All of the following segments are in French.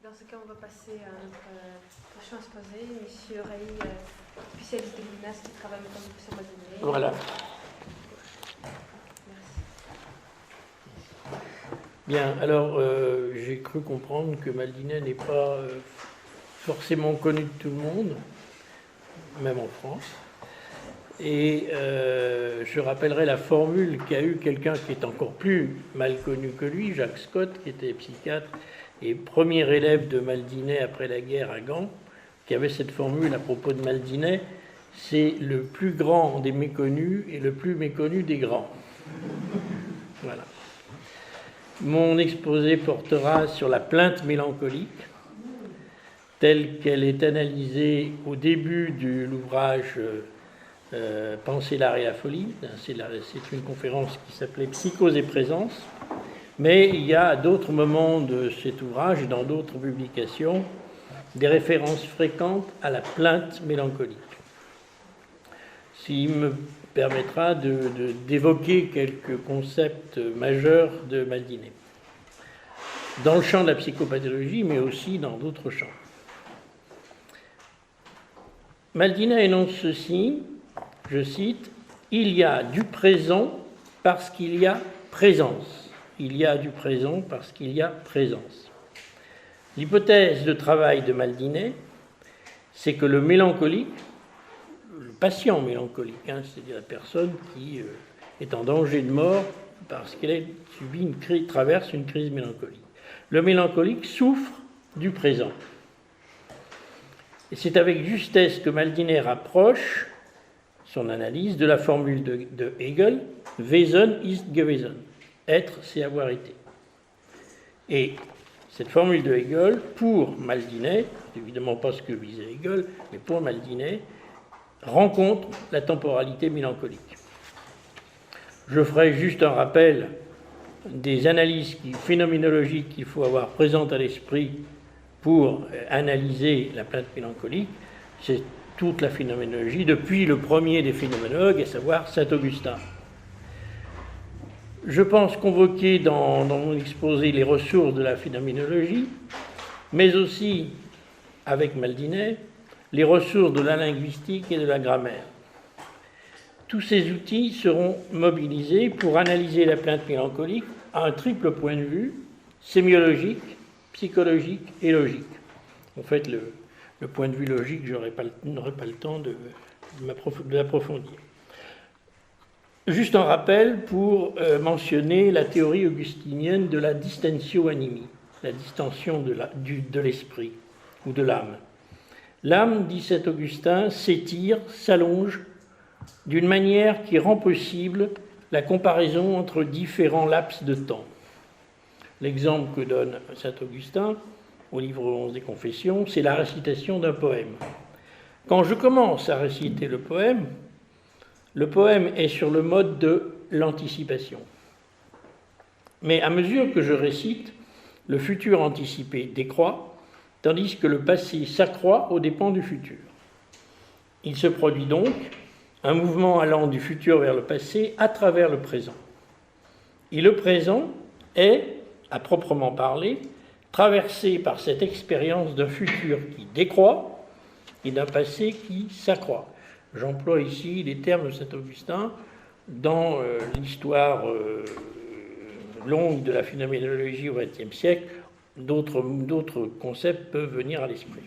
Dans ce cas, on va passer à notre prochain exposé, M. Ray, spécialiste de l'INAS qui travaille maintenant sur Maldinet. Voilà. Merci. Bien, alors j'ai cru comprendre que Maldinet n'est pas forcément connu de tout le monde, même en France. Et je rappellerai la formule qu'a eu quelqu'un qui est encore plus mal connu que lui, Jacques Scott, qui était psychiatre et premier élève de Maldinet après la guerre à Gand, qui avait cette formule à propos de Maldinet: c'est le plus grand des méconnus et le plus méconnu des grands. Voilà. Mon exposé portera sur la plainte mélancolique, telle qu'elle est analysée au début de l'ouvrage Penser l'art et la folie. C'est une conférence qui s'appelait Psychose et présence. Mais il y a à d'autres moments de cet ouvrage et dans d'autres publications des références fréquentes à la plainte mélancolique. Ce qui me permettra d'évoquer quelques concepts majeurs de Maldinet, dans le champ de la psychopathologie, mais aussi dans d'autres champs. Maldinet énonce ceci, je cite: « Il y a du présent parce qu'il y a présence. Il y a du présent parce qu'il y a présence. » L'hypothèse de travail de Maldinet, c'est que le mélancolique, le patient mélancolique, c'est-à-dire la personne qui est en danger de mort parce qu'elle traverse une crise mélancolique. Le mélancolique souffre du présent. Et c'est avec justesse que Maldinet rapproche son analyse de la formule de Hegel, Wesen ist gewesen. Être, c'est avoir été. Et cette formule de Hegel, pour Maldinet, évidemment pas ce que visait Hegel, mais pour Maldinet, rencontre la temporalité mélancolique. Je ferai juste un rappel des analyses phénoménologiques qu'il faut avoir présentes à l'esprit pour analyser la plainte mélancolique. C'est toute la phénoménologie, depuis le premier des phénoménologues, à savoir Saint-Augustin. Je pense convoquer dans mon exposé les ressources de la phénoménologie, mais aussi, avec Maldinet, les ressources de la linguistique et de la grammaire. Tous ces outils seront mobilisés pour analyser la plainte mélancolique à un triple point de vue: sémiologique, psychologique et logique. En fait, le point de vue logique, je n'aurai pas le temps de l'approfondir. Juste un rappel pour mentionner la théorie augustinienne de la distentio animi, la distension de l'esprit ou de l'âme. L'âme, dit saint Augustin, s'étire, s'allonge d'une manière qui rend possible la comparaison entre différents laps de temps. L'exemple que donne saint Augustin au livre 11 des Confessions, c'est la récitation d'un poème. Quand je commence à réciter le poème est sur le mode de l'anticipation. Mais à mesure que je récite, le futur anticipé décroît, tandis que le passé s'accroît aux dépens du futur. Il se produit donc un mouvement allant du futur vers le passé à travers le présent. Et le présent est, à proprement parler, traversé par cette expérience d'un futur qui décroît et d'un passé qui s'accroît. J'emploie ici les termes de saint Augustin. Dans l'histoire longue de la phénoménologie au XXe siècle, d'autres concepts peuvent venir à l'esprit.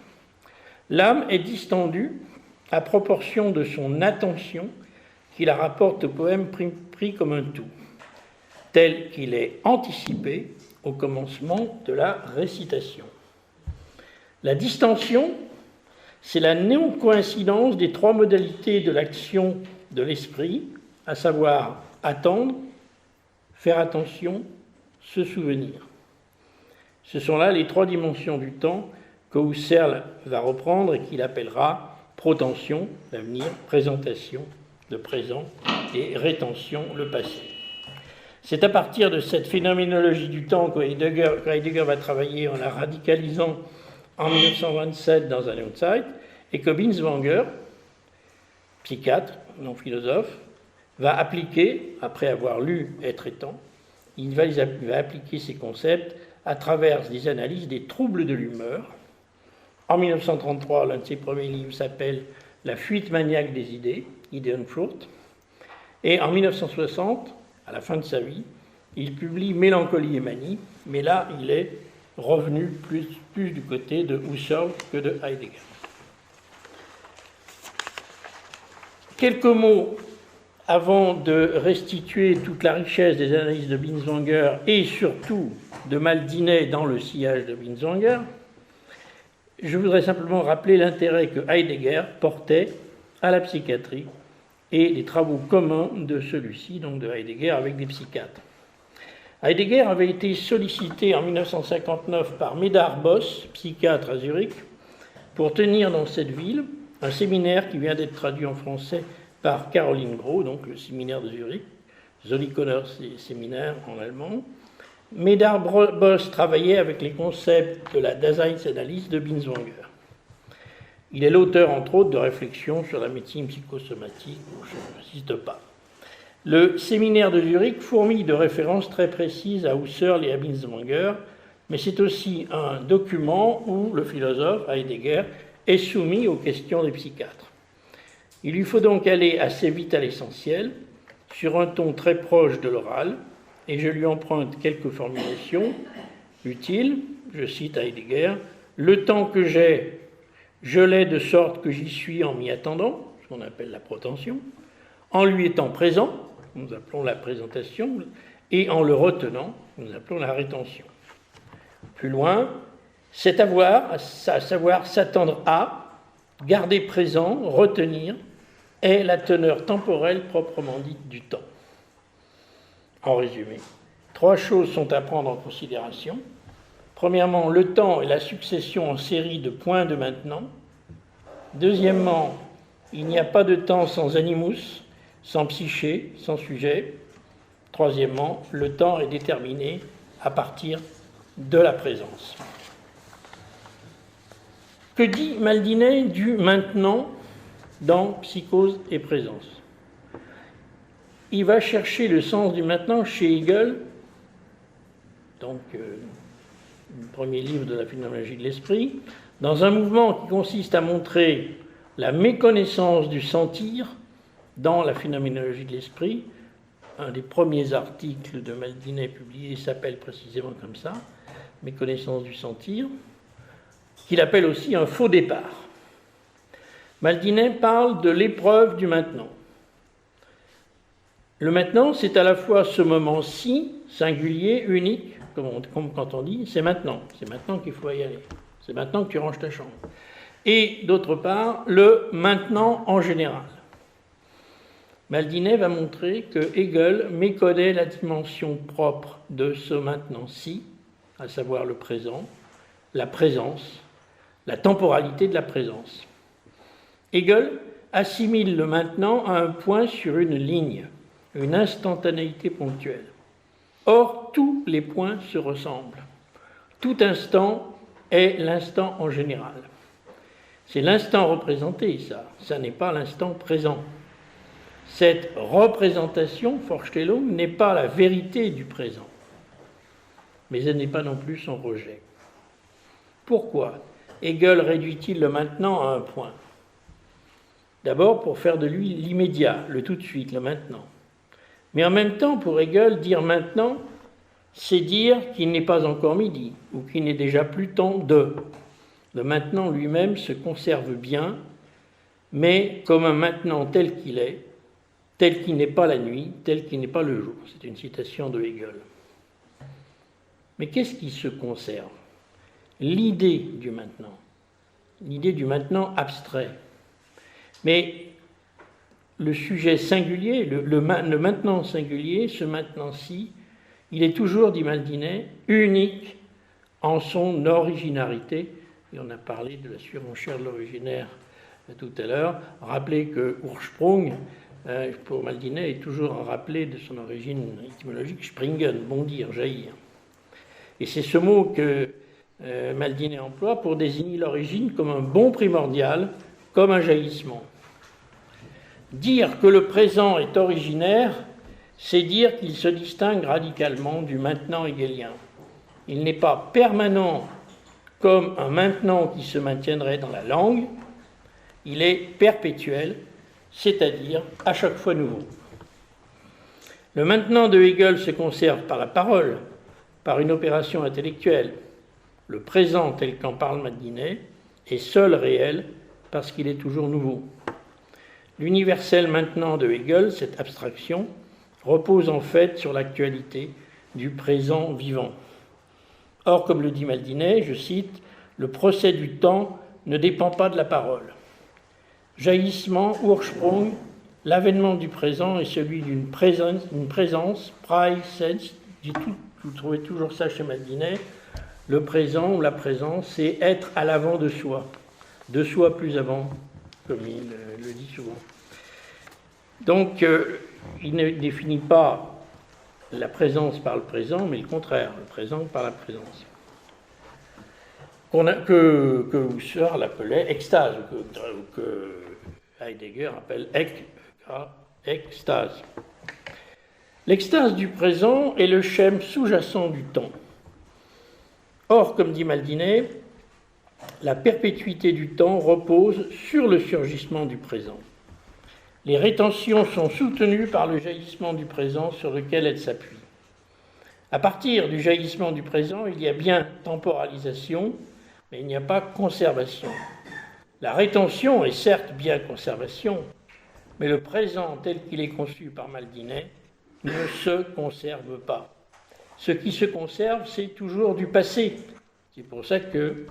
L'âme est distendue à proportion de son attention qui la rapporte au poème pris comme un tout, tel qu'il est anticipé au commencement de la récitation. La distension, c'est la non-coïncidence des trois modalités de l'action de l'esprit, à savoir attendre, faire attention, se souvenir. Ce sont là les trois dimensions du temps que Husserl va reprendre et qu'il appellera protension, l'avenir, présentation, le présent, et rétention, le passé. C'est à partir de cette phénoménologie du temps que Heidegger va travailler en la radicalisant en 1927 dans un Outside, et que Binswanger, psychiatre, non philosophe, va appliquer, après avoir lu Être et temps, il va appliquer ces concepts à travers des analyses des troubles de l'humeur. En 1933, l'un de ses premiers livres s'appelle « La fuite maniaque des idées », Ideenflucht. Et en 1960, à la fin de sa vie, il publie « Mélancolie et manie », mais là, il est revenu plus du côté de Husserl que de Heidegger. Quelques mots avant de restituer toute la richesse des analyses de Binswanger et surtout de Maldinet dans le sillage de Binswanger. Je voudrais simplement rappeler l'intérêt que Heidegger portait à la psychiatrie et les travaux communs de celui-ci, donc de Heidegger, avec des psychiatres. Heidegger avait été sollicité en 1959 par Medard Boss, psychiatre à Zurich, pour tenir dans cette ville un séminaire qui vient d'être traduit en français par Caroline Gros, donc le séminaire de Zurich, Zolikoner séminaire en allemand. Medard Boss travaillait avec les concepts de la Daseinsanalyse de Binswanger. Il est l'auteur, entre autres, de réflexions sur la médecine psychosomatique, je n'insiste pas. Le séminaire de Zurich fourmille de références très précises à Husserl et à Binswanger, mais c'est aussi un document où le philosophe Heidegger est soumis aux questions des psychiatres. Il lui faut donc aller assez vite à l'essentiel, sur un ton très proche de l'oral, et je lui emprunte quelques formulations utiles. Je cite Heidegger, « Le temps que j'ai, je l'ai de sorte que j'y suis en m'y attendant », ce qu'on appelle la protension, en lui étant présent, nous appelons la présentation, et en le retenant, nous appelons la rétention. Plus loin, c'est à savoir s'attendre à, garder présent, retenir, est la teneur temporelle proprement dite du temps. En résumé, 3 choses sont à prendre en considération. Premièrement, le temps est la succession en série de points de maintenant. Deuxièmement, il n'y a pas de temps sans animus, sans psyché, sans sujet. Troisièmement, le temps est déterminé à partir de la présence. Que dit Maldinet du maintenant dans Psychose et présence? Il va chercher le sens du maintenant chez Hegel, donc le premier livre de la phénoménologie de l'esprit, dans un mouvement qui consiste à montrer la méconnaissance du sentir dans la phénoménologie de l'esprit. Un des premiers articles de Maldinet publié s'appelle précisément comme ça, méconnaissance du sentir, qu'il appelle aussi un faux départ. Maldinet parle de l'épreuve du maintenant. Le maintenant, c'est à la fois ce moment-ci, singulier, unique, comme quand on dit, c'est maintenant qu'il faut y aller, c'est maintenant que tu ranges ta chambre. Et d'autre part, le maintenant en général. Maldinet va montrer que Hegel méconnaît la dimension propre de ce maintenant-ci, à savoir le présent, la présence, la temporalité de la présence. Hegel assimile le maintenant à un point sur une ligne, une instantanéité ponctuelle. Or, tous les points se ressemblent. Tout instant est l'instant en général. C'est l'instant représenté, ça n'est pas l'instant présent. Cette représentation, Vorstellung, n'est pas la vérité du présent, mais elle n'est pas non plus son rejet. Pourquoi Hegel réduit-il le maintenant à un point? D'abord pour faire de lui l'immédiat, le tout de suite, le maintenant. Mais en même temps, pour Hegel, dire maintenant, c'est dire qu'il n'est pas encore midi, ou qu'il n'est déjà plus temps de. Le maintenant lui-même se conserve bien, mais comme un maintenant tel qu'il est, tel qu'il n'est pas la nuit, tel qu'il n'est pas le jour. C'est une citation de Hegel. Mais qu'est-ce qui se conserve? L'idée du maintenant abstrait. Mais le sujet singulier, le maintenant singulier, ce maintenant-ci, il est toujours, dit Maldinet, unique en son originarité. Et on a parlé de la surenchère de l'originaire tout à l'heure. Rappelez que Ursprung, pour Maldinet, est toujours à rappeler de son origine étymologique, springen, bondir, jaillir. Et c'est ce mot que Maldinet emploie pour désigner l'origine comme un bond primordial, comme un jaillissement. Dire que le présent est originaire, c'est dire qu'il se distingue radicalement du maintenant hegelien. Il n'est pas permanent comme un maintenant qui se maintiendrait dans la langue, il est perpétuel, c'est-à-dire à chaque fois nouveau. Le maintenant de Hegel se conserve par la parole, par une opération intellectuelle. Le présent, tel qu'en parle Maldinet, est seul réel parce qu'il est toujours nouveau. L'universel maintenant de Hegel, cette abstraction, repose en fait sur l'actualité du présent vivant. Or, comme le dit Maldinet, je cite, « Le procès du temps ne dépend pas de la parole. Jaillissement, Ursprung, l'avènement du présent est celui d'une présence, Preisens, vous trouvez toujours ça chez Maldinet, le présent ou la présence, c'est être à l'avant de soi plus avant, comme il le dit souvent. Donc, il ne définit pas la présence par le présent, mais le contraire, le présent par la présence. Que Husserl appelait extase, ou que Heidegger appelle extase. L'extase du présent est le schème sous-jacent du temps. Or, comme dit Maldinet, la perpétuité du temps repose sur le surgissement du présent. Les rétentions sont soutenues par le jaillissement du présent sur lequel elles s'appuient. À partir du jaillissement du présent, il y a bien temporalisation, mais il n'y a pas conservation. La rétention est certes bien conservation, mais le présent tel qu'il est conçu par Maldinet ne se conserve pas. Ce qui se conserve, c'est toujours du passé. C'est pour ça qu'il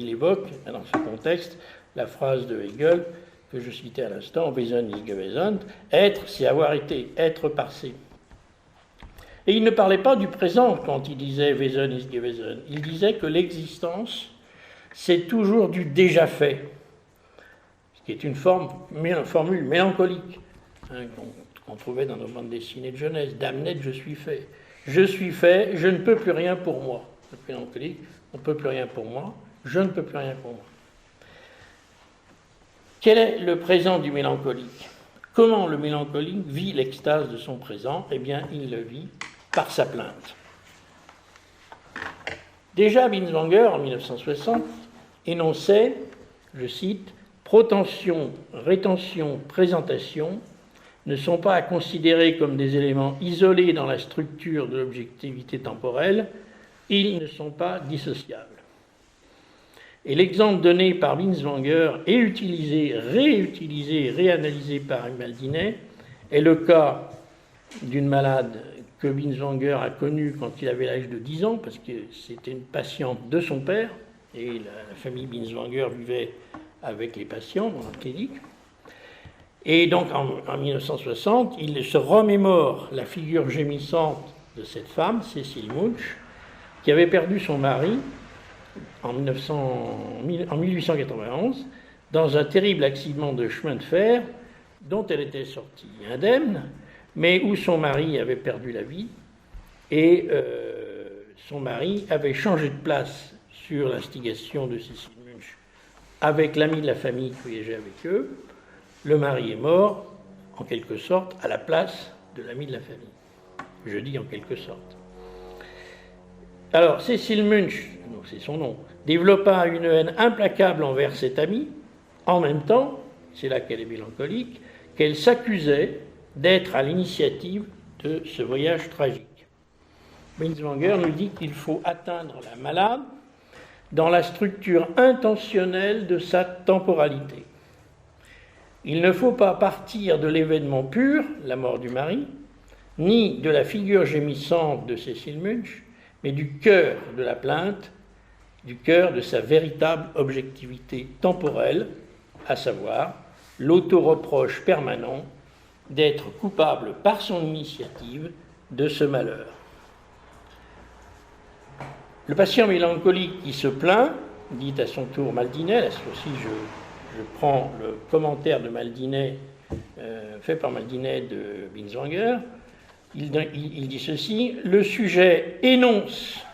évoque, dans ce contexte, la phrase de Hegel que je citais à l'instant, Wesen ist gewesen, être, c'est avoir été, être passé. Et il ne parlait pas du présent quand il disait Wesen ist gewesen. Il disait que l'existence, c'est toujours du déjà fait, ce qui est une formule mélancolique qu'on trouvait dans nos bandes dessinées de jeunesse. Damned, je suis fait. Je suis fait, je ne peux plus rien pour moi. C'est mélancolique, on ne peut plus rien pour moi, je ne peux plus rien pour moi. Quel est le présent du mélancolique? Comment le mélancolique vit l'extase de son présent? Eh bien, il le vit par sa plainte. Déjà, Binswanger, en 1960, énonçait, je cite, « Protension, rétention, présentation ne sont pas à considérer comme des éléments isolés dans la structure de l'objectivité temporelle, ils ne sont pas dissociables. » Et l'exemple donné par Binswanger et utilisé, réutilisé, réanalysé par Maldinet est le cas d'une malade que Binswanger a connue quand il avait l'âge de 10 ans, parce que c'était une patiente de son père, et la famille Binswanger vivait avec les patients dans la clinique. Et donc en 1960, il se remémore la figure gémissante de cette femme, Cécile Munch, qui avait perdu son mari en 1891 dans un terrible accident de chemin de fer dont elle était sortie indemne, mais où son mari avait perdu la vie et son mari avait changé de place sur l'instigation de Cécile Munch avec l'ami de la famille qui voyageait avec eux. Le mari est mort, en quelque sorte, à la place de l'ami de la famille. Je dis en quelque sorte. Alors, Cécile Munch, c'est son nom, développa une haine implacable envers cet ami, en même temps, c'est là qu'elle est mélancolique, qu'elle s'accusait d'être à l'initiative de ce voyage tragique. Binswanger nous dit qu'il faut atteindre la malade dans la structure intentionnelle de sa temporalité. Il ne faut pas partir de l'événement pur, la mort du mari, ni de la figure gémissante de Cécile Munch, mais du cœur de la plainte, du cœur de sa véritable objectivité temporelle, à savoir l'auto-reproche permanent d'être coupable par son initiative de ce malheur. Le patient mélancolique qui se plaint, dit à son tour Maldinet, là aussi je prends le commentaire de Maldinet, fait par Maldinet de Binswanger, il dit ceci, le sujet énonce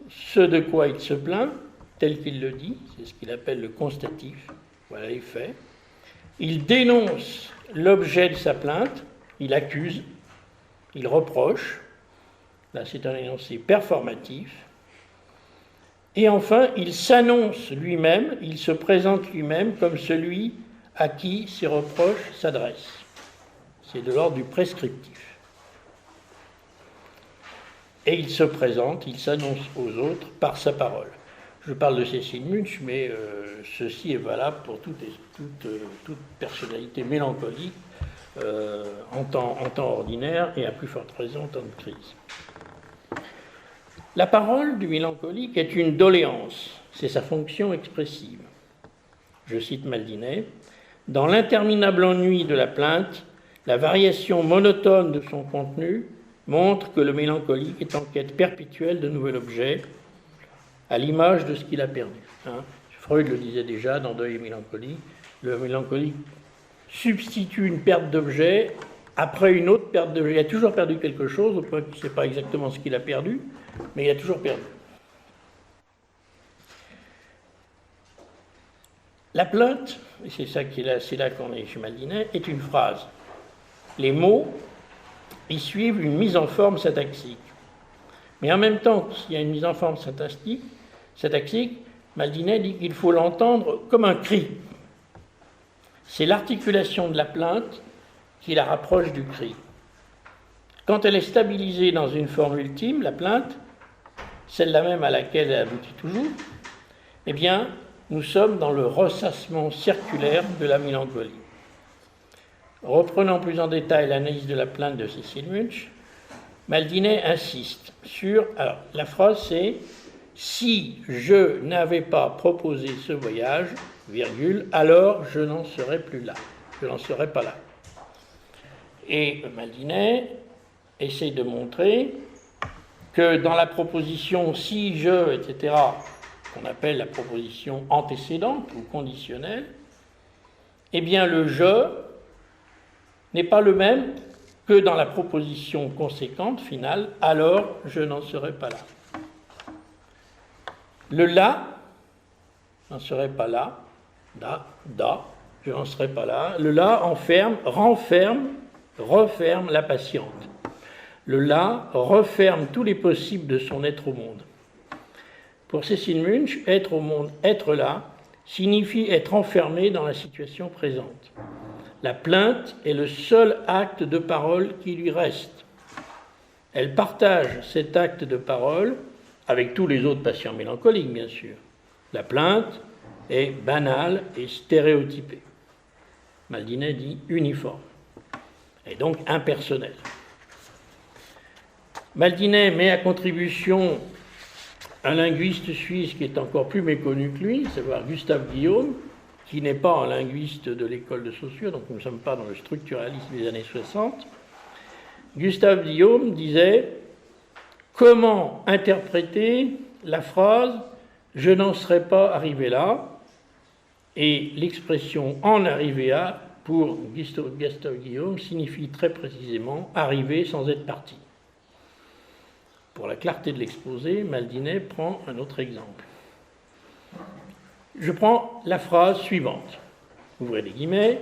ce de quoi il se plaint, tel qu'il le dit, c'est ce qu'il appelle le constatif, voilà les faits. Il dénonce l'objet de sa plainte, il accuse, il reproche. Là, c'est un énoncé performatif. Et enfin, il s'annonce lui-même, il se présente lui-même comme celui à qui ses reproches s'adressent. C'est de l'ordre du prescriptif. Et il se présente, il s'annonce aux autres par sa parole. Je parle de Cécile Munch, mais ceci est valable pour toute personnalité mélancolique en temps ordinaire et à plus forte raison en temps de crise. La parole du mélancolique est une doléance, c'est sa fonction expressive. Je cite Maldinet, « Dans l'interminable ennui de la plainte, la variation monotone de son contenu montre que le mélancolique est en quête perpétuelle de nouvel objet, à l'image de ce qu'il a perdu. » Freud le disait déjà dans Deuil et mélancolie, le mélancolique substitue une perte d'objet après une autre perte d'objet. Il a toujours perdu quelque chose, au point qu'il ne sait pas exactement ce qu'il a perdu, mais il a toujours perdu. La plainte, et c'est là qu'on est chez Maldinet, est une phrase. Les mots y suivent une mise en forme syntaxique. Mais en même temps qu'il y a une mise en forme syntaxique, Maldinet dit qu'il faut l'entendre comme un cri. C'est l'articulation de la plainte qui la rapproche du cri. Quand elle est stabilisée dans une forme ultime, la plainte, celle-là même à laquelle elle aboutit toujours, eh bien, nous sommes dans le ressassement circulaire de la mélancolie. Reprenant plus en détail l'analyse de la plainte de Cécile Munch, Maldinet insiste sur... Alors, la phrase c'est « Si je n'avais pas proposé ce voyage, virgule, alors je n'en serais plus là. Je n'en serais pas là. » Et Maldinet essaye de montrer que dans la proposition « si je », etc., qu'on appelle la proposition antécédente ou conditionnelle, eh bien le « je » n'est pas le même que dans la proposition conséquente, finale, « alors je n'en serai pas là ». Le « là » n'en serait pas là, je n'en serai pas là. Le « là » renferme, referme la patiente. Le « là » referme tous les possibles de son être au monde. Pour Cécile Munch, être au monde, être là, signifie être enfermé dans la situation présente. La plainte est le seul acte de parole qui lui reste. Elle partage cet acte de parole avec tous les autres patients mélancoliques, bien sûr. La plainte est banale et stéréotypée. Maldinet dit uniforme, et donc impersonnelle. Maldinet met à contribution un linguiste suisse qui est encore plus méconnu que lui, à savoir Gustave Guillaume, qui n'est pas un linguiste de l'école de Saussure, donc nous ne sommes pas dans le structuralisme des années 60. Gustave Guillaume disait « Comment interpréter la phrase « je n'en serais pas arrivé là » et l'expression « en arriver à » pour Gustave Guillaume signifie très précisément « arriver sans être parti ». Pour la clarté de l'exposé, Maldinet prend un autre exemple. Je prends la phrase suivante. Ouvrez les guillemets.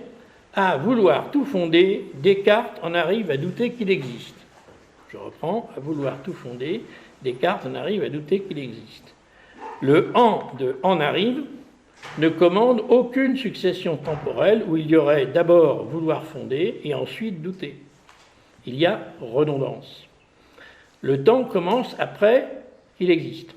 À vouloir tout fonder, Descartes en arrive à douter qu'il existe. Je reprends. À vouloir tout fonder, Descartes en arrive à douter qu'il existe. Le « en » de « en arrive » ne commande aucune succession temporelle où il y aurait d'abord vouloir fonder et ensuite douter. Il y a redondance. Le temps commence après qu'il existe.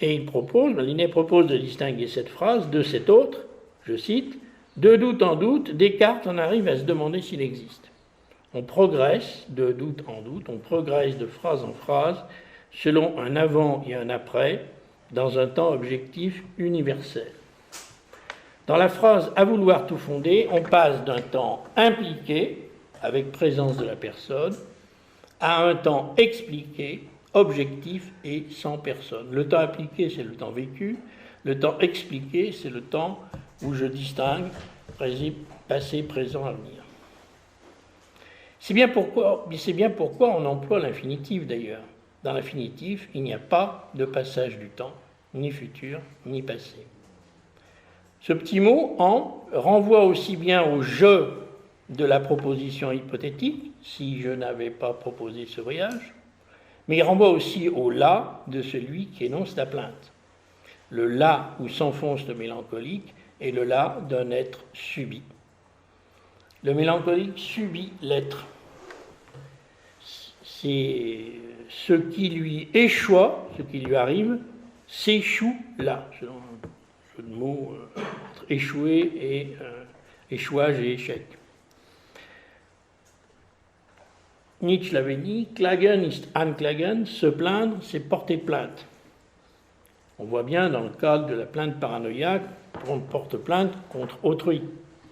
Et Maldinet propose de distinguer cette phrase de cette autre, je cite, « De doute en doute, Descartes en arrive à se demander s'il existe. » On progresse de doute en doute, on progresse de phrase en phrase, selon un avant et un après, dans un temps objectif universel. Dans la phrase « à vouloir tout fonder », on passe d'un temps impliqué, avec présence de la personne, à un temps expliqué, objectif et sans personne. Le temps appliqué, c'est le temps vécu. Le temps expliqué, c'est le temps où je distingue passé, présent, avenir. C'est bien pourquoi on emploie l'infinitif d'ailleurs. Dans l'infinitif, il n'y a pas de passage du temps, ni futur, ni passé. Ce petit mot « en » renvoie aussi bien au « je » de la proposition hypothétique, si je n'avais pas proposé ce voyage, Mais il renvoie aussi au là de celui qui énonce la plainte. Le là où s'enfonce le mélancolique est le là d'un être subi. Le mélancolique subit l'être. C'est ce qui lui échoit, ce qui lui arrive, s'échoue là, selon un jeu de mots, échouer et échouage et échec. Nietzsche l'avait dit, klagen ist anklagen, se plaindre, c'est porter plainte. On voit bien dans le cadre de la plainte paranoïaque qu'on porte plainte contre autrui,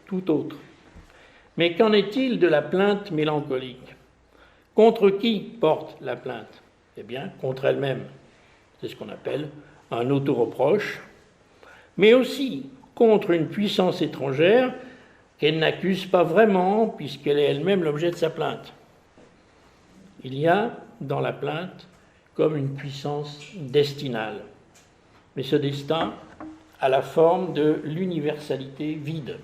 tout autre. Mais qu'en est-il de la plainte mélancolique? Contre qui porte la plainte? Eh bien, contre elle-même. C'est ce qu'on appelle un auto-reproche, mais aussi contre une puissance étrangère qu'elle n'accuse pas vraiment, puisqu'elle est elle-même l'objet de sa plainte. Il y a dans la plainte comme une puissance destinale. Mais ce destin a la forme de l'universalité vide.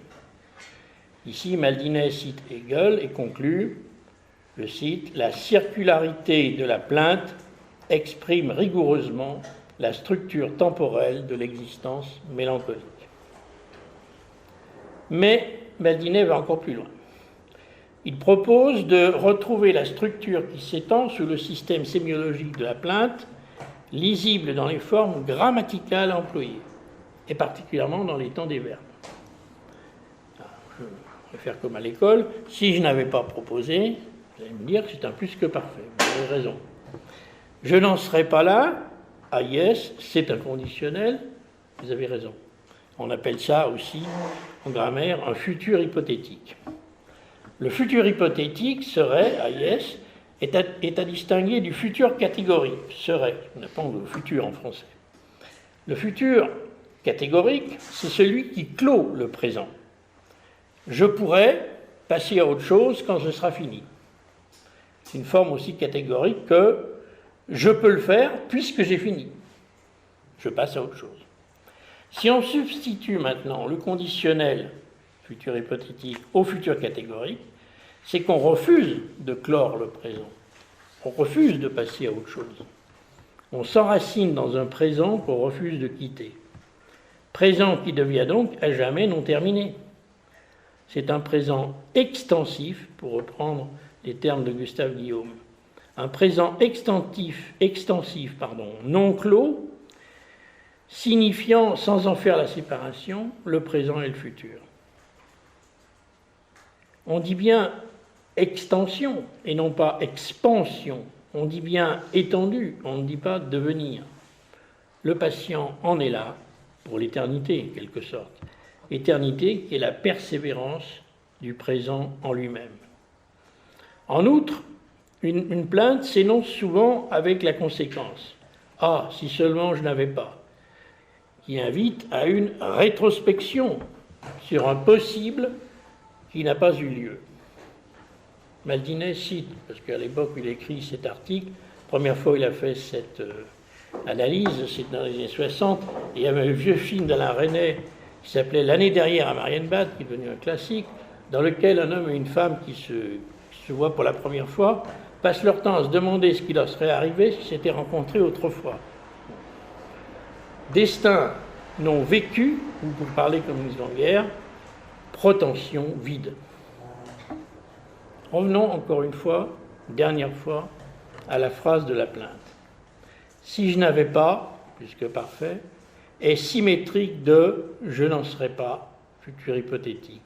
Ici, Maldinet cite Hegel et conclut, je cite, « La circularité de la plainte exprime rigoureusement la structure temporelle de l'existence mélancolique. » Mais Maldinet va encore plus loin. Il propose de retrouver la structure qui s'étend sous le système sémiologique de la plainte, lisible dans les formes grammaticales employées, et particulièrement dans les temps des verbes. Je vais faire comme à l'école. Si je n'avais pas proposé, vous allez me dire que c'est un plus que parfait. Vous avez raison. Je n'en serais pas là. Ah yes, c'est un conditionnel. Vous avez raison. On appelle ça aussi, en grammaire, un futur hypothétique. Le futur hypothétique serait, ah yes, est à distinguer du futur catégorique. Serait, on n'a pas le futur en français. Le futur catégorique, c'est celui qui clôt le présent. Je pourrais passer à autre chose quand ce sera fini. C'est une forme aussi catégorique que je peux le faire puisque j'ai fini. Je passe à autre chose. Si on substitue maintenant le conditionnel futur hypothétique au futur catégorique, c'est qu'on refuse de clore le présent. On refuse de passer à autre chose. On s'enracine dans un présent qu'on refuse de quitter. Présent qui devient donc à jamais non terminé. C'est un présent extensif, pour reprendre les termes de Gustave Guillaume. Un présent extensif, non clos, signifiant, sans en faire la séparation, le présent et le futur. On dit bien extension et non pas expansion. On dit bien étendu, on ne dit pas devenir. Le patient en est là pour l'éternité, en quelque sorte. Éternité qui est la persévérance du présent en lui-même. En outre, une plainte s'énonce souvent avec la conséquence « Ah, si seulement je n'avais pas », qui invite à une rétrospection sur un possible qui n'a pas eu lieu. Maldinet cite, parce qu'à l'époque où il écrit cet article, la première fois il a fait cette analyse, c'est dans les années 60, et il y avait un vieux film d'Alain Resnais qui s'appelait L'année dernière à Marienbad, qui est devenu un classique, dans lequel un homme et une femme qui se voient pour la première fois passent leur temps à se demander ce qui leur serait arrivé s'ils s'étaient rencontrés autrefois. Destin non vécu, ou pour parler comme une guerre, protension vide. Revenons encore une fois, dernière fois, à la phrase de la plainte. Si je n'avais pas, plus que parfait, est symétrique de je n'en serais pas, futur hypothétique.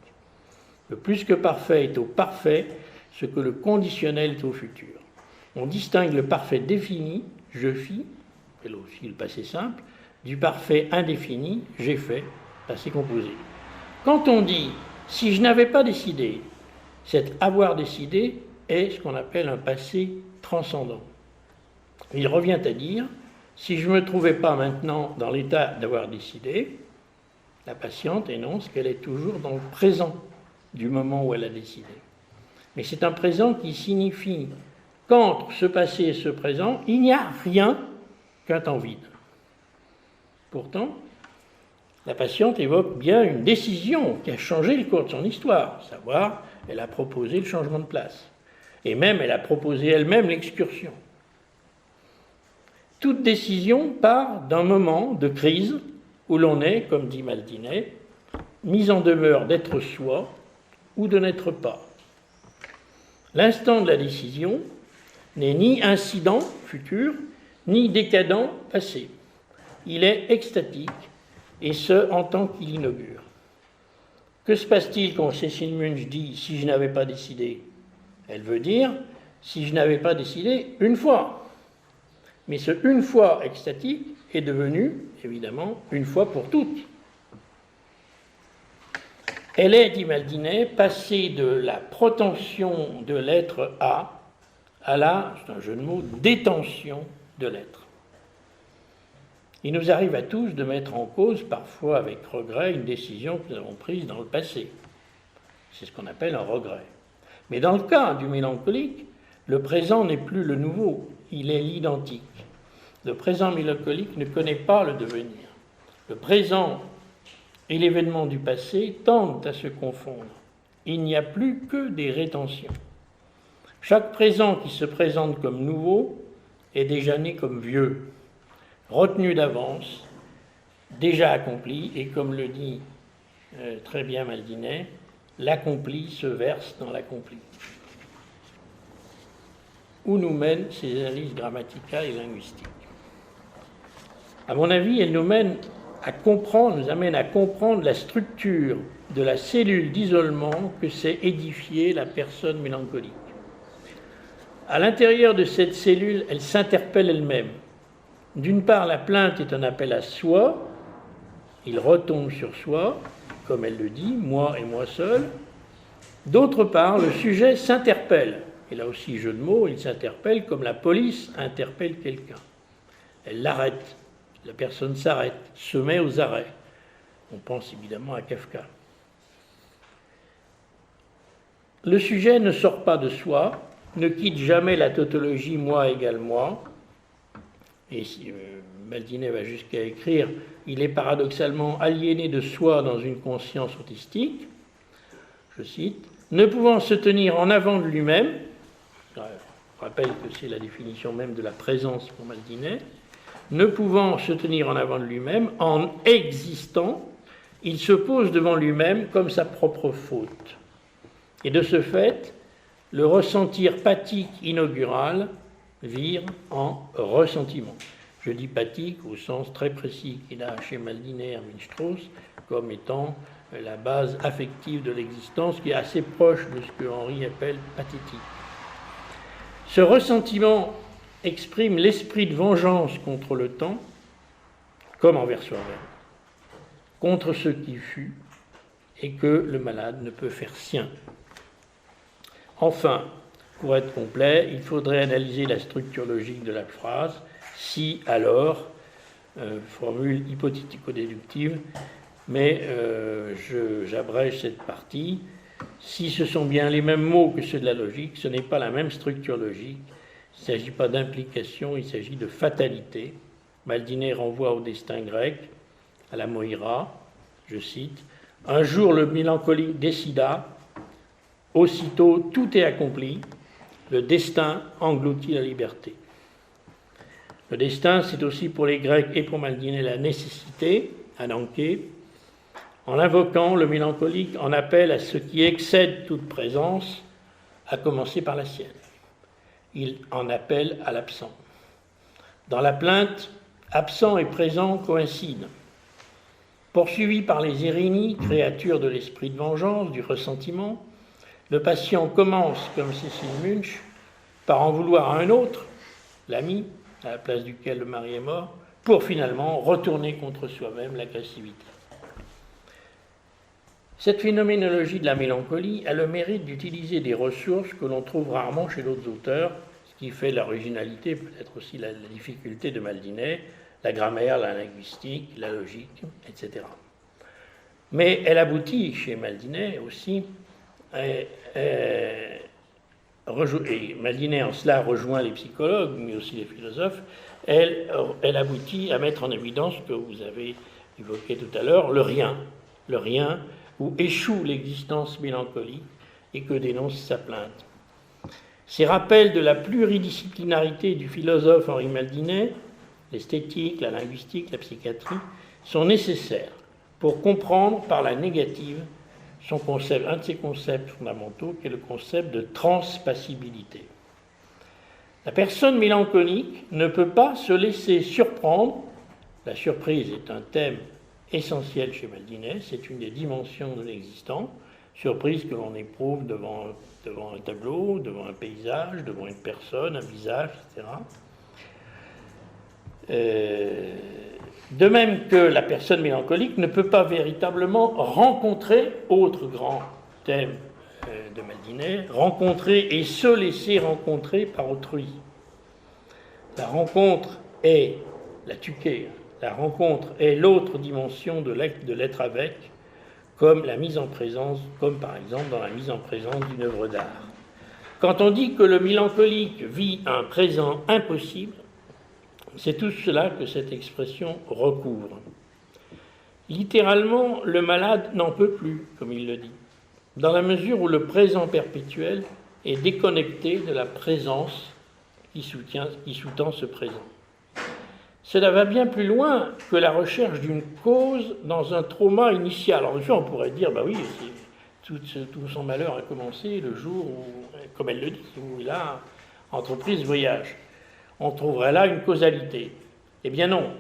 Le plus que parfait est au parfait, ce que le conditionnel est au futur. On distingue le parfait défini, je fis, et là aussi le passé simple, du parfait indéfini, j'ai fait, passé composé. Quand on dit « si je n'avais pas décidé », cet « avoir décidé » est ce qu'on appelle un passé transcendant. Il revient à dire « si je ne me trouvais pas maintenant dans l'état d'avoir décidé », la patiente énonce qu'elle est toujours dans le présent du moment où elle a décidé. Mais c'est un présent qui signifie qu'entre ce passé et ce présent, il n'y a rien qu'un temps vide. Pourtant, la patiente évoque bien une décision qui a changé le cours de son histoire, à savoir, elle a proposé le changement de place. Et même, elle a proposé elle-même l'excursion. Toute décision part d'un moment de crise où l'on est, comme dit Maldinet, mis en demeure d'être soi ou de n'être pas. L'instant de la décision n'est ni incident futur, ni décadent passé. Il est extatique, et ce, en tant qu'il inaugure. Que se passe-t-il quand Cécile Munch dit « si je n'avais pas décidé » Elle veut dire « si je n'avais pas décidé une fois ». Mais ce « une fois » extatique est devenu, évidemment, une fois pour toutes. Elle est, dit Maldinet, passée de la protension de l'être à la, c'est un jeu de mots, détention de l'être. Il nous arrive à tous de mettre en cause, parfois avec regret, une décision que nous avons prise dans le passé. C'est ce qu'on appelle un regret. Mais dans le cas du mélancolique, le présent n'est plus le nouveau, il est l'identique. Le présent mélancolique ne connaît pas le devenir. Le présent et l'événement du passé tendent à se confondre. Il n'y a plus que des rétentions. Chaque présent qui se présente comme nouveau est déjà né comme vieux, retenu d'avance, déjà accompli, et comme le dit très bien Maldinet, l'accompli se verse dans l'accompli. Où nous mènent ces analyses grammaticales et linguistiques? À mon avis, elles nous amènent à comprendre la structure de la cellule d'isolement que s'est édifiée la personne mélancolique. À l'intérieur de cette cellule, elle s'interpelle elle-même. D'une part, la plainte est un appel à soi, il retombe sur soi, comme elle le dit, moi et moi seul. D'autre part, le sujet s'interpelle, et là aussi jeu de mots, il s'interpelle comme la police interpelle quelqu'un. Elle l'arrête, la personne s'arrête, se met aux arrêts. On pense évidemment à Kafka. Le sujet ne sort pas de soi, ne quitte jamais la tautologie moi égale moi, et Maldinet va jusqu'à écrire « il est paradoxalement aliéné de soi dans une conscience autistique », je cite, « ne pouvant se tenir en avant de lui-même », je rappelle que c'est la définition même de la présence pour Maldinet, « ne pouvant se tenir en avant de lui-même, en existant, il se pose devant lui-même comme sa propre faute. Et de ce fait, le ressentir pathique inaugural vire en ressentiment. » Je dis pathique au sens très précis qu'il a chez Maldinet et Erwin-Strauss comme étant la base affective de l'existence qui est assez proche de ce que Henri appelle pathétique. Ce ressentiment exprime l'esprit de vengeance contre le temps, comme envers soi-même, contre ce qui fut et que le malade ne peut faire sien. Enfin, pour être complet, il faudrait analyser la structure logique de la phrase, si, alors, formule hypothético-déductive, mais j'abrège cette partie. Si ce sont bien les mêmes mots que ceux de la logique, ce n'est pas la même structure logique. Il ne s'agit pas d'implication, il s'agit de fatalité. Maldinet renvoie au destin grec, à la Moïra, je cite, « Un jour le mélancolique décida, aussitôt tout est accompli, le destin engloutit la liberté. » Le destin, c'est aussi pour les Grecs et pour Maldinet la nécessité, ananké. En invoquant, le mélancolique en appelle à ce qui excède toute présence, à commencer par la sienne. Il en appelle à l'absent. Dans la plainte, absent et présent coïncident. Poursuivi par les Érénies, créatures de l'esprit de vengeance, du ressentiment, le patient commence, comme Cécile Munch, par en vouloir à un autre, l'ami, à la place duquel le mari est mort, pour finalement retourner contre soi-même l'agressivité. Cette phénoménologie de la mélancolie a le mérite d'utiliser des ressources que l'on trouve rarement chez d'autres auteurs, ce qui fait l'originalité, peut-être aussi la difficulté de Maldinet, la grammaire, la linguistique, la logique, etc. Mais elle aboutit chez Maldinet aussi, et Maldinet en cela rejoint les psychologues, mais aussi les philosophes, elle aboutit à mettre en évidence ce que vous avez évoqué tout à l'heure, le rien où échoue l'existence mélancolique et que dénonce sa plainte. Ces rappels de la pluridisciplinarité du philosophe Henri Maldinet l'esthétique, la linguistique, la psychiatrie, sont nécessaires pour comprendre par la négative un de ses concepts fondamentaux, qui est le concept de transpassibilité. La personne mélancolique ne peut pas se laisser surprendre. La surprise est un thème essentiel chez Maldinet, c'est une des dimensions de l'existant, surprise que l'on éprouve devant un tableau, devant un paysage, devant une personne, un visage, etc. De même que la personne mélancolique ne peut pas véritablement rencontrer, autre grand thème de Maldinet, rencontrer et se laisser rencontrer par autrui. La rencontre est, la tuquée, la rencontre est l'autre dimension de l'être avec, comme la mise en présence, comme par exemple dans la mise en présence d'une œuvre d'art. Quand on dit que le mélancolique vit un présent impossible, c'est tout cela que cette expression recouvre. Littéralement, le malade n'en peut plus, comme il le dit, dans la mesure où le présent perpétuel est déconnecté de la présence qui sous-tend ce présent. Cela va bien plus loin que la recherche d'une cause dans un trauma initial. Alors, on pourrait dire, bah oui, tout son malheur a commencé le jour où, comme elle le dit, où il a entrepris ce voyage. On trouverait là une causalité. Eh bien non,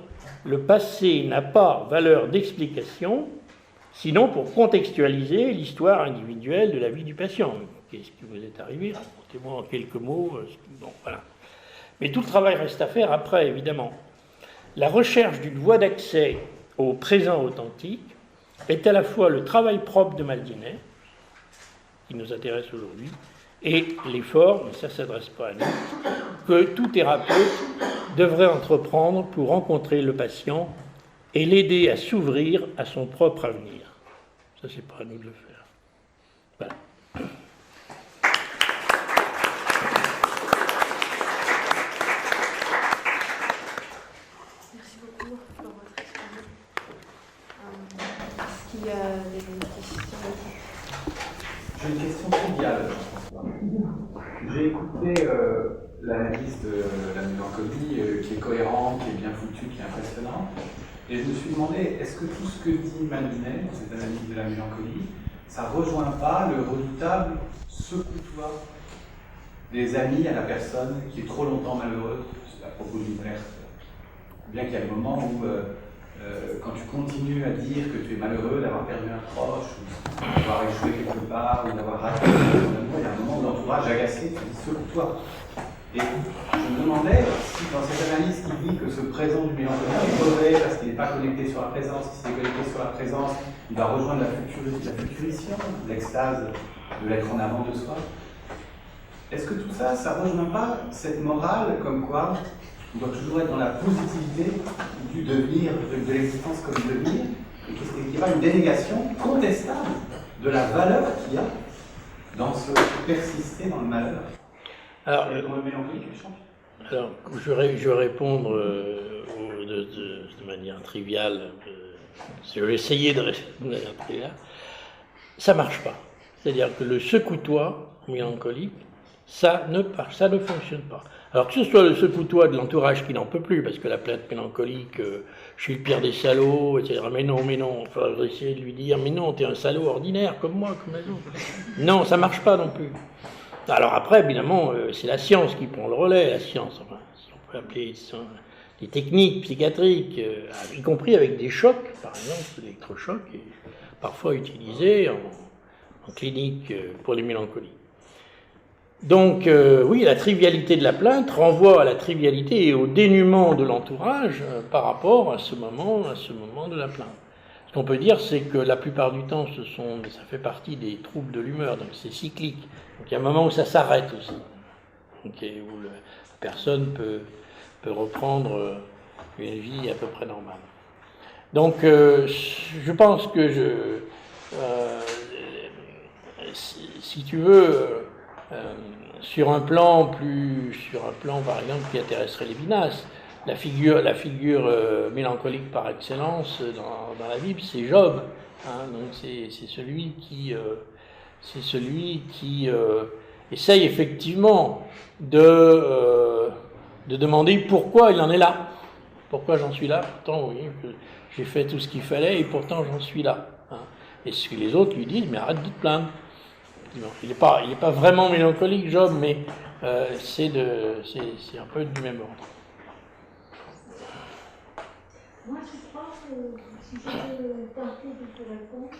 le passé n'a pas valeur d'explication, sinon pour contextualiser l'histoire individuelle de la vie du patient. Qu'est-ce qui vous est arrivé? Racontez-moi en quelques mots. Bon, voilà. Mais tout le travail reste à faire après, évidemment. La recherche d'une voie d'accès au présent authentique est à la fois le travail propre de Maldinet, qui nous intéresse aujourd'hui, et l'effort, mais ça ne s'adresse pas à nous, que tout thérapeute devrait entreprendre pour rencontrer le patient et l'aider à s'ouvrir à son propre avenir. Ça, c'est pas à nous de le faire. Voilà. Merci beaucoup pour votre exposé. Est-ce qu'il y a des questions? J'ai une question triviale. J'ai écouté l'analyse de la mélancolie qui est cohérente, qui est bien foutue, qui est impressionnante. Et je me suis demandé, est-ce que tout ce que dit Maldinet, cette analyse de la mélancolie, ça ne rejoint pas le redoutable secoutoir des amis à la personne qui est trop longtemps malheureuse à propos d'une perte? Bien qu'il y a des moments où, quand tu continues à dire que tu es malheureux d'avoir perdu un proche, ou d'avoir échoué quelque part, ou d'avoir raté un amour, il y a un moment où l'entourage agacé, tu dis secoue-toi. Et je me demandais si dans cette analyse qui dit que ce présent du mélancolique est mauvais parce qu'il n'est pas connecté sur la présence, si c'est connecté sur la présence, il va rejoindre la futurition, l'extase de l'être en avant de soi. Est-ce que tout ça, ça ne rejoint pas cette morale comme quoi on doit toujours être dans la positivité du devenir, de l'existence comme devenir, et qu'il y aura une délégation contestable de la valeur qu'il y a dans ce persister dans le malheur? Alors, dans le mélancolique, les champs. Alors, je vais répondre de manière triviale. Je vais essayer de répondre de manière triviale. Ça ne marche pas. C'est-à-dire que le secoue-toi mélancolique, ça ne fonctionne pas. Alors que ce soit le secoue-toi de l'entourage qui n'en peut plus, parce que la plainte mélancolique, je suis le pire des salauds, etc. Mais non, il faudrait essayer de lui dire, mais non, t'es un salaud ordinaire, comme moi, comme les autres. Non, ça ne marche pas non plus. Alors après, évidemment, c'est la science qui prend le relais, la science, enfin, si on peut appeler ça, des techniques psychiatriques, y compris avec des chocs, par exemple, l'électrochoc est parfois utilisé en clinique pour les mélancolies. Donc, oui, la trivialité de la plainte renvoie à la trivialité et au dénuement de l'entourage par rapport à ce moment de la plainte. Ce qu'on peut dire, c'est que la plupart du temps, ça fait partie des troubles de l'humeur, donc c'est cyclique. Donc il y a un moment où ça s'arrête aussi, où la personne peut reprendre une vie à peu près normale. Donc je pense que si tu veux, sur un plan par exemple qui intéresserait Lévinas, la figure mélancolique par excellence dans la Bible, c'est Job. Hein, donc c'est celui qui essaye effectivement de demander pourquoi il en est là. Pourquoi j'en suis là? Pourtant, vous voyez, j'ai fait tout ce qu'il fallait et pourtant j'en suis là. Hein. Et ce que les autres lui disent, mais arrête de te plaindre. Il n'est pas vraiment mélancolique, Job, mais c'est un peu du même ordre. Moi, je crois que, si je peux tenter de te répondre,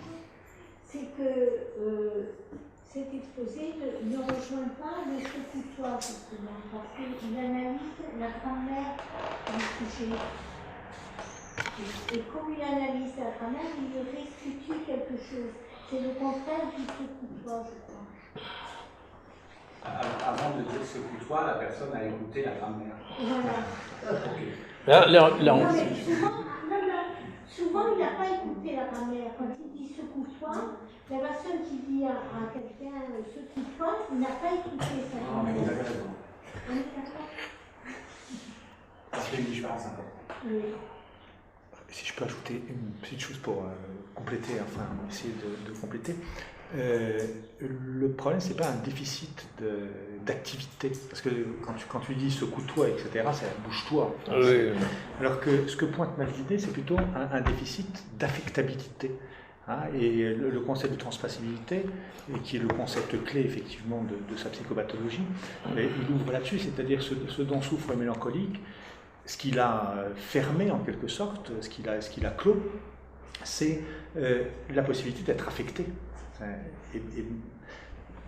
c'est que cet exposé ne rejoint pas le secoutoir, justement, parce qu'il analyse la grammaire du sujet. Et comme il analyse la grammaire, il restitue quelque chose. C'est le contraire du secoutoir, je crois. Avant de dire secoutoir, la personne a écouté la grammaire. Voilà. Okay. Non, mais souvent, il n'a pas écouté la grammaire. Quand il dit secoutoir, la personne qui dit à quelqu'un secoutoir, il n'a pas écouté sa Non, mais grammaire. vous avez raison. On est d'accord? Ça fait une différence importante. Oui. Si je peux ajouter une petite chose pour compléter, enfin essayer de compléter. Le problème, c'est pas un déficit d'activité, parce que quand tu dis secoue-toi, etc., c'est bouge-toi. Oui. Alors que ce que pointe Maldinet, c'est plutôt un déficit d'affectabilité. Hein, et le concept de transpassibilité, et qui est le concept clé effectivement de sa psychopathologie, il ouvre là-dessus, c'est-à-dire ce dont souffre le mélancolique, ce qu'il a fermé en quelque sorte, ce qu'il a clos, c'est la possibilité d'être affecté.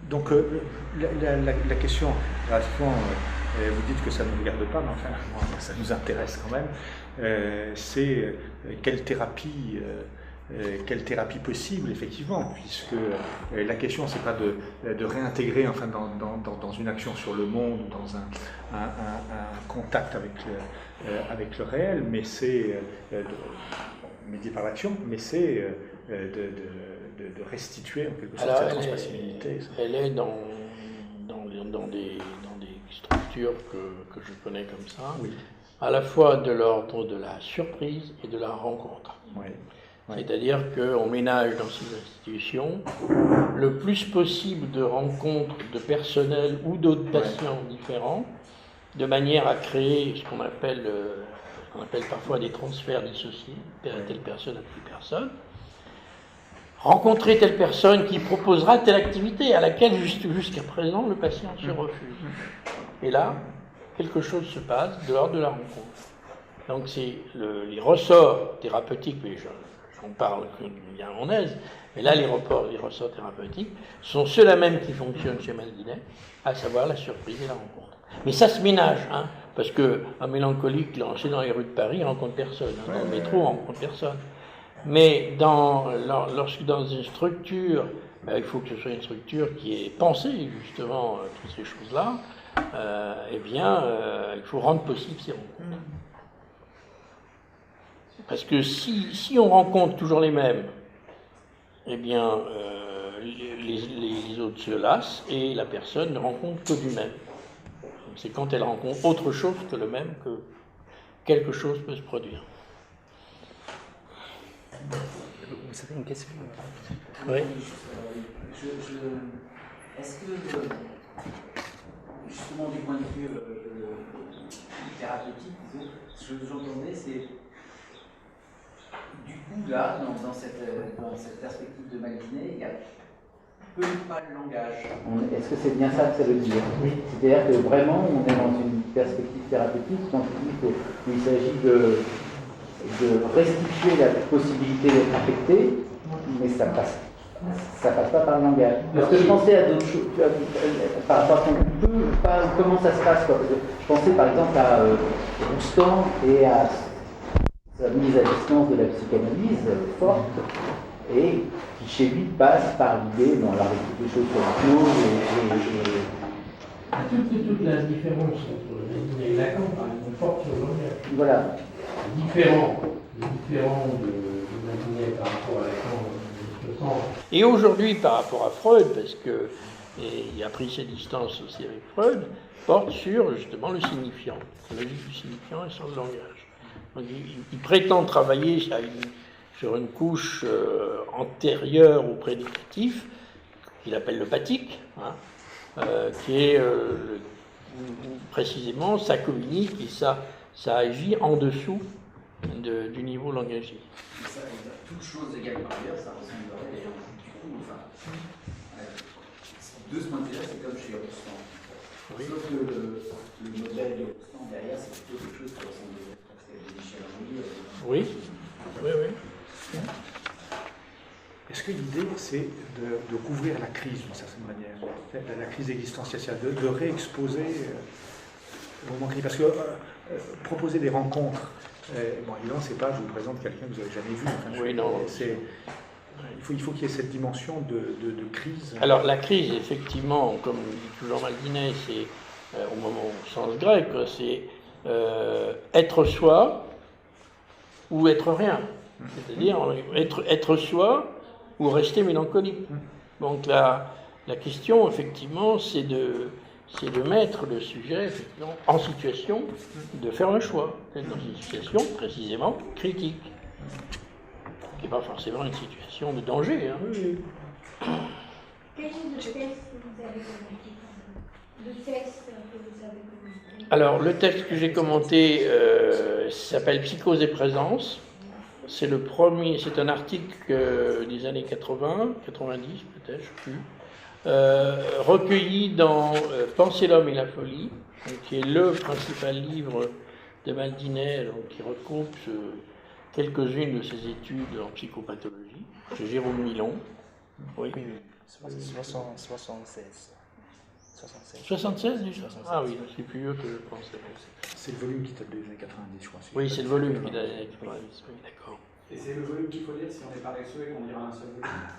Donc la question, pratiquement, vous dites que ça ne nous regarde pas, mais enfin, ça nous intéresse quand même, c'est quelle thérapie possible, effectivement, puisque la question, c'est pas de réintégrer enfin, dans une action sur le monde, dans un contact avec le réel, mais c'est médié par l'action, mais c'est de restituer en quelque sorte cette transpassibilité. Elle est dans des structures que je connais comme ça, Oui. à la fois de l'ordre de la surprise et de la rencontre. Oui. C'est-à-dire qu'on ménage dans ces institutions le plus possible de rencontres de personnel ou d'autres patients différents, de manière à créer ce qu'on appelle parfois des transferts dissociés, telle personne à telle personne. Rencontrer telle personne qui proposera telle activité à laquelle jusqu'à présent le patient se refuse. Et là, quelque chose se passe de l'ordre de la rencontre. Donc c'est les ressorts thérapeutiques, mais j'en parle bien en aise, mais là les ressorts thérapeutiques sont ceux-là même qui fonctionnent chez Maldinet, à savoir la surprise et la rencontre. Mais ça se ménage, hein, parce qu'un mélancolique lancé dans les rues de Paris ne rencontre personne, hein, dans le métro on ne rencontre personne. Mais lorsque dans une structure, il faut que ce soit une structure qui ait pensé justement toutes ces choses-là, il faut rendre possible ces rencontres. Parce que si on rencontre toujours les mêmes, eh bien, les autres se lassent et la personne ne rencontre que du même. C'est quand elle rencontre autre chose que le même que quelque chose peut se produire. Vous avez une question? Oui. Est-ce que, justement, du point de vue thérapeutique, ce que j'entendais, c'est du coup, là, dans cette perspective de Maldinet, il y a peu ou pas de langage. Est-ce que c'est bien ça que ça veut dire? Oui. C'est-à-dire que vraiment, on est dans une perspective thérapeutique quand il s'agit de restituer la possibilité d'être affecté, mais ça passe pas par le langage. Parce que je pensais à d'autres choses, par rapport à comment ça se passe, quoi. Je pensais par exemple à Roustan et à sa mise à distance de la psychanalyse forte, et qui chez lui passe par l'idée, alors avec toutes les choses sur l'hypnose Toute la différence entre Maldinet et Lacan, par exemple, porte sur le langage. Voilà. Différent de Maldinet par rapport à Lacan. Et aujourd'hui, par rapport à Freud, parce qu'il a pris ses distances aussi avec Freud, porte sur justement le signifiant, la logique du signifiant et sur le langage. Donc, il prétend travailler sur une couche antérieure au prédicatif, qu'il appelle le pathique, qui est précisément sa communique et ça agit en dessous du niveau langagier. Ça, toutes choses égales par ailleurs, ça ressemblerait, du coup, enfin, de ce point de vue-là, c'est comme chez Rostand. Oui. Sauf que le modèle de Rostand derrière, c'est plutôt quelque chose qui ressemble à Michel Henry. Oui, oui, oui. Est-ce que l'idée, c'est de couvrir la crise d'une certaine manière, la crise existentielle, de réexposer le moment crise? Parce que proposer des rencontres, bon, évidemment, c'est pas je vous présente quelqu'un que vous n'avez jamais vu. Enfin, Oui, non. Il faut qu'il y ait cette dimension de crise. Alors, la crise, effectivement, comme dit toujours Maldinet, c'est au sens grec, c'est être soi ou être rien. C'est-à-dire être soi ou rester mélancolique. Donc la question, effectivement, c'est de mettre le sujet effectivement, en situation de faire un choix, d'être dans une situation précisément critique, qui n'est pas forcément une situation de danger. Hein. Quel est le texte que vous avez commenté? Le texte que vous avez commenté? Alors, le texte que j'ai commenté s'appelle Psychose et présence. C'est un article des années 80, 90 peut-être, je ne sais plus, recueilli dans Penser l'homme et la folie, donc, qui est le principal livre de Maldinet, donc, qui recoupe quelques-unes de ses études en psychopathologie, chez Jérôme Milon. Oui. 76. 76 déjà? Ah oui, c'est plus vieux que je pensais. C'est le volume qui date des années 90, je crois. Oui, c'est le volume qui date des années 90, oui, d'accord. Et c'est le volume qu'il faut lire si on est paresseux et qu'on lira un seul volume.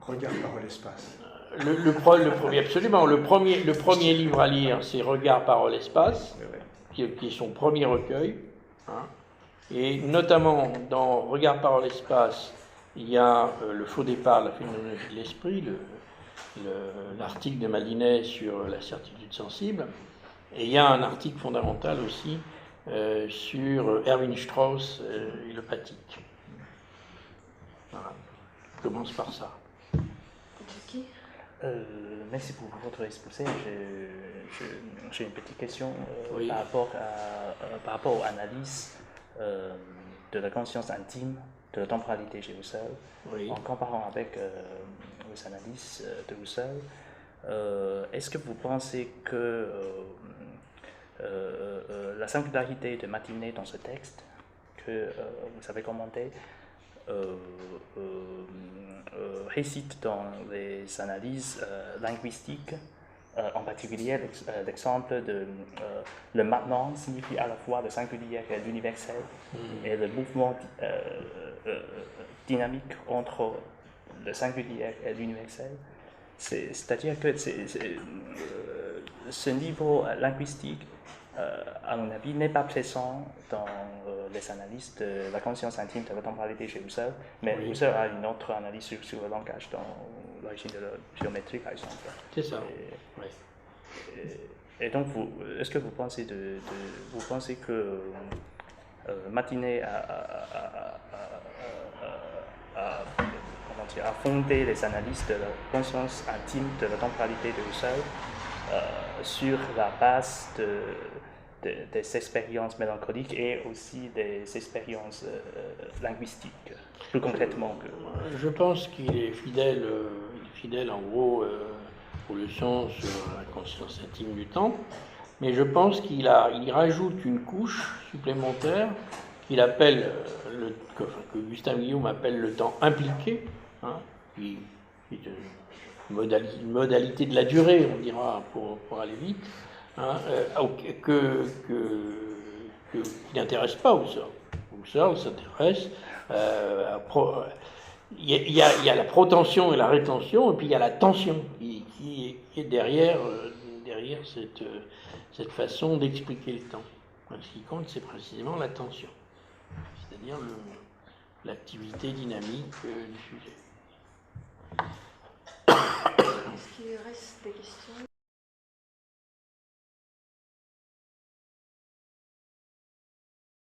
Regard, parole, espace. Le premier, absolument. Le premier livre à lire, c'est Regard, parole, espace, qui est son premier recueil. Hein. Et notamment dans Regard, parole, espace, il y a le faux départ, la phénoménologie de l'esprit, l'article de Maldinet sur la certitude sensible. Et il y a un article fondamental aussi sur Erwin Strauss et le pathique. Voilà. Je commence par ça. Merci pour votre exposé. J'ai une petite question Oui. par rapport aux analyses de la conscience intime, de la temporalité chez Husserl, Oui. en comparant avec les analyses de Husserl. Est-ce que vous pensez que la singularité de Maldinet dans ce texte que vous avez commenté récite dans les analyses linguistiques, en particulier l'exemple de le maintenant signifie à la fois le singulier et l'universel, et le mouvement dynamique entre le singulier et l'universel. C'est-à-dire que ce niveau linguistique, à mon avis, n'est pas présent dans les analyses de la conscience intime de la temporalité chez Husserl, mais Oui. Husserl a une autre analyse sur le langage dans l'origine de la géométrie, par exemple. C'est ça. Oui. Et donc, est-ce que vous pensez que Maldinet a fondé les analyses de la conscience intime de la temporalité de Husserl sur la base des expériences mélancoliques et aussi des expériences linguistiques, plus concrètement que... Je pense qu'il est fidèle en gros aux leçons sur la conscience intime du temps, mais je pense qu'il rajoute une couche supplémentaire qu'il appelle, que Gustave Guillaume appelle le temps impliqué, hein, qui est une modalité de la durée, on dira, pour aller vite, hein, qui n'intéresse pas Husserl. Husserl s'intéresse il y a la protension et la rétention, et puis il y a la tension qui est derrière cette façon d'expliquer le temps. Ce qui compte, c'est précisément la tension, c'est-à-dire l'activité dynamique du sujet. Est-ce qu'il reste des questions?